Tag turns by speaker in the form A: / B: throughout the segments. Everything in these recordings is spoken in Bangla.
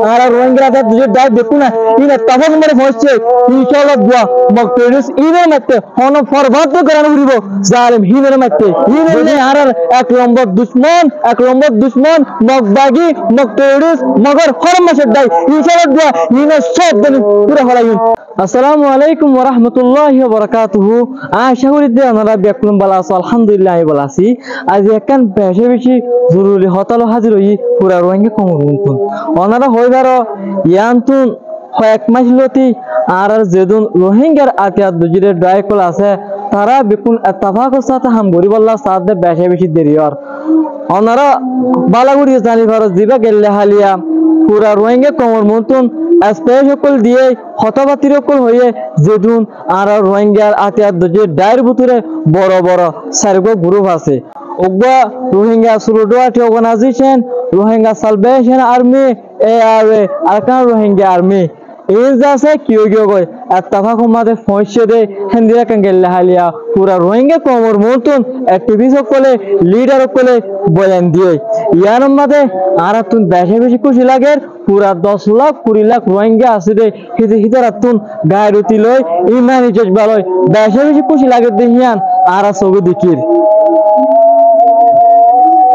A: ara rohingya da duje dai dekuna ina tafak mare phoche inshallah dua mokteris ine matte hono forward karan huribo zalim hine matte ine arar ek নম্বর দুশমন মগবাগি মকতেরিস মগর হরমাশে দাই inshallah dua ina সব দিন পুরো হলাইন আসসালামু আলাইকুম ওয়া রাহমাতুল্লাহি ওয়া বারাকাতুহু আশা করি যে আপনারা বেকুম ভালো আছেন আলহামদুলিল্লাহ আমি ভালো আছি আজ একখান বেশি জরুরি হতালো হাজির হই পুরা রোহিঙ্গা কমরুনতুন ওনারা হইবারো ইয়ান্তুন কয়েক মাস লতি আর যেদুন রোহিঙ্গার আতিয়াত দুজিরে ডাইকল আছে তারা বেকুন ইত্তেফাকের সাথে হাম গরিবাল্লাহ সাথে বেশি দেরি আর ওনারা বালাগুড়ি জানি ভারো জিবা গেলে হালিয়া পুরা রোহিঙ্গা কমরুনতুন স্পেশাল দিয়ে হতবাতিরকল হয়ে যেদুন আর রোহিঙ্গার আতিয়াত দুজির ডাইর ভিতরে বড় বড় সার্গো গ্রুপ আছে ওগবা Rohingya solidarity organization Rohingya Salvation Army A R A Arakan Rohingya Army এই যাচ্ছে কিও গয় ইত্তেফাক মাঝে পৌঁছে দে হিন্দিয়া কাঙ্গেল হালিয়া পুরা রোহিঙ্গা কমর মতন অ্যাক্টিভিস্ট সকলে লিডার সকলে বয়ান দিয়ে ইয়ার মাঝে আর তুন বেশি খুশি লাগে পুরা 10 লাখ 20 লাখ রোহিঙ্গা আছে দে হিতারাতুন গায়রতি লয় ইমানি জজবা লয় বেশি খুশি লাগে দেহিয়ান আর সবে দেখির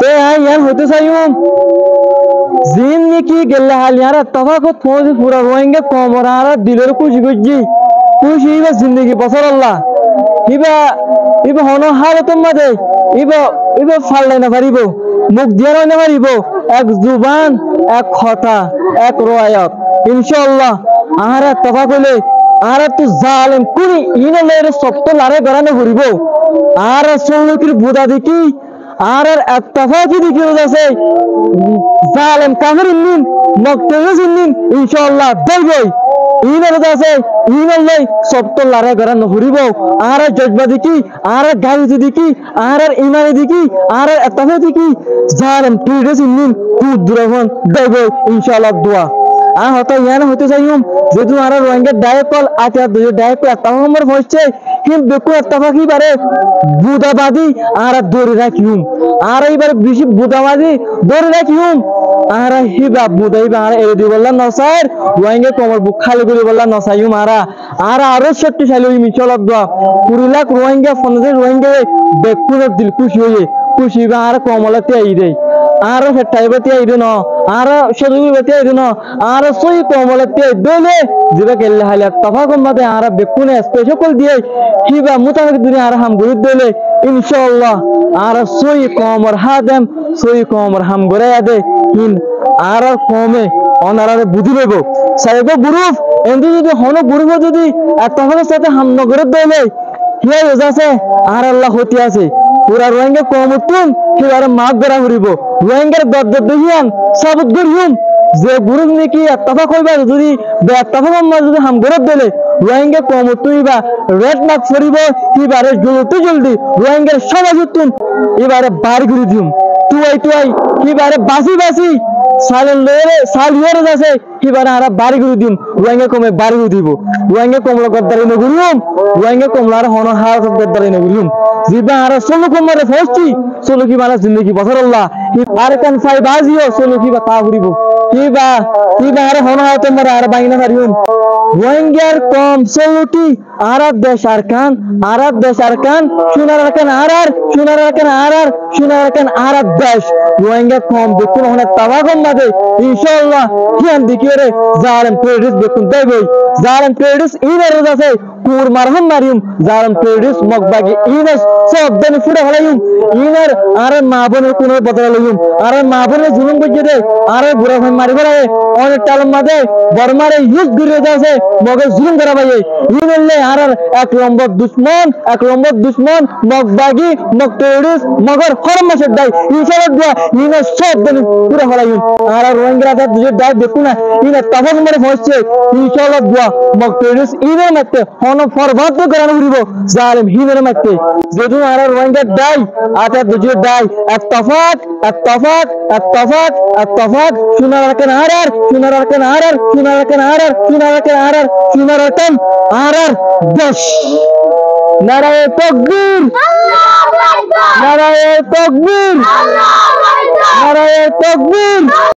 A: তে ইয়ার হতে চাইম जिंदगी गल्ला हाल यार तफाकत पहुंचे पूरा रोहिंग्या कमर आरा दिलेर खुशी इबा जिंदगी बसर अल्लाह इबा होनो हाल तुम्मादे इबा फालले ना पारिबो मुख दियार ना पारिबो एक जुबान एक खता एक रिवायत इंशाअल्लाह आरा तफाकले आरा तू जालिम कुनी इने लेरे सत्तो लारे गराने घुरिबो आरा सोलुकिर बुदा देखी আর ইত্তেফাকি দিকে আছে জালেম কাফির নিন মকতেজ নিন ইনশাআল্লাহ দেবই ইনের আছে ইনের লই সত্য লারে গরা নহরিব আর জজবা দেখি আর গালি দেখি আর ইমানি দেখি আর ইত্তেফাকি দেখি জালেম ট্রেডস নিন কুদরহন দেবই ইনশাআল্লাহ দোয়া আর হতো ইয়ান হতে চাইম যেহেতু আর রোহিঙ্গা ডাইকল আতে দুই ডাইকল তাহমর হচ্ছে হিম বেকু ইত্তেফাকি বারে বুদাবাদী আর দৌড়ে রাখিম আর এইবার বেশি বুদাবাদী দৌড়ে রাখিম আর হিবা বুদাইবা আর এর দি বললা নসার রোহিঙ্গা কমর বুক খালি করে বললা নসাইম আর আরো শক্তিশালী হই মিচলত দোয়া 20 লাখ রোহিঙ্গা 50 রোহিঙ্গা বেকুনের দিল খুশি বা আর কমলাতে আই দেই আর সেটাইবাতে আই দেন আর সদুবাতে আই দেন আর সই কমলাতে দলে জিবা গেলে হালিয়া তফাকম মাদে আর বেকুনে স্পেশাল দিয়ে হিবা মুতাফিক দুনিয়া আর হাম গুরুদ দলে ইনশাআল্লাহ আর সই কমর হাদেম সই কমর হাম গরে আদে হিন আর কমে অনারে বুদ্ধি দেব সাইগো বুরুফ এন্দি যদি হনো বুরুফ যদি তফাকের সাথে হাম নগরে দলে হিয়া আছে আর আল্লাহ হতি আছে পুরা রোহিঙ্গা কমতুন হিবার মাগ গরা হরিব রোহিঙ্গার দদ্দ দেহিয়ান সাবুত গরিয়ম যে বুরুফ নেকি ইত্তেফাক হইবা যদি ইত্তেফাক যদি হাম গরে দলে রোহিঙ্গা কমতুইবা রেড মার্ক ফরিব হিবারে জলদি রোহিঙ্গার সবাজতুন এবারে বার করে দিম তুই হিবারে বাসি সালেন লরে সালিয়র আছে হিবারে আরা বাড়ি করে দিম রোহিঙ্গা কমে বাড়ি করে দিব রোহিঙ্গা কমলা গদ্দারি নগরিয়ম রোহিঙ্গা কমলার হন হার গদ্দারি নগরিয়ম জিবা আরা সোলো কমরে ফসছি সোলো কি মানা জিন্দেগি বছর আল্লাহ আর কান ফাই বাজিও সোলো কি বা তা ঘুরিব হিবা আর হন হাত তোমরা আর বাইনা পারিয়ম রোহিঙ্গার কম সোলোটি আরব দেশ আরকান সোনার আরকান আরব দেশ রোহিঙ্গা কম দেখুন হনে তাওয়াগম মাদে ইনশাআল্লাহ কিয়ান দিকিরে জালেম ট্রেডিস দেখুন দেবই জালেম ট্রেডিস ইনের আছে কুর মারহাম মারিয়ম জালেম ট্রেডিস মগবাগি ইনস সব দেন ফুড়ে হলাইম ইনের আর মা বোনের কোন বদলা লইম আর মা বোনের জুলুম কইছে দে আর বুড়া ভাই মারি বড়ায় অনেক টালম মাদে বর্মারে ইউজ করে যাচ্ছে মগে জুলুম করা ভাই ইনলে আর এক নম্বর দুশমন মগবাগি মকতেরিস মগর হরমাশে দাই ইনশাআল্লাহ দোয়া ইনে সব দিন পুরো হলাইম আর রোহিঙ্গা দা দুই দাই দেখু না ইনে তফাক মারে পৌঁছে ইনশাআল্লাহ দোয়া মকতেরিস ইনে মাতে হন ফরবাদ করানো হইব জালিম হিনের মাতে যেদু আর রোহিঙ্গা দাই আতে দুই দাই ইত্তেফাক সোনার আরকান দেশ নারায়ে তাকবীর নারায়ে তাকবীর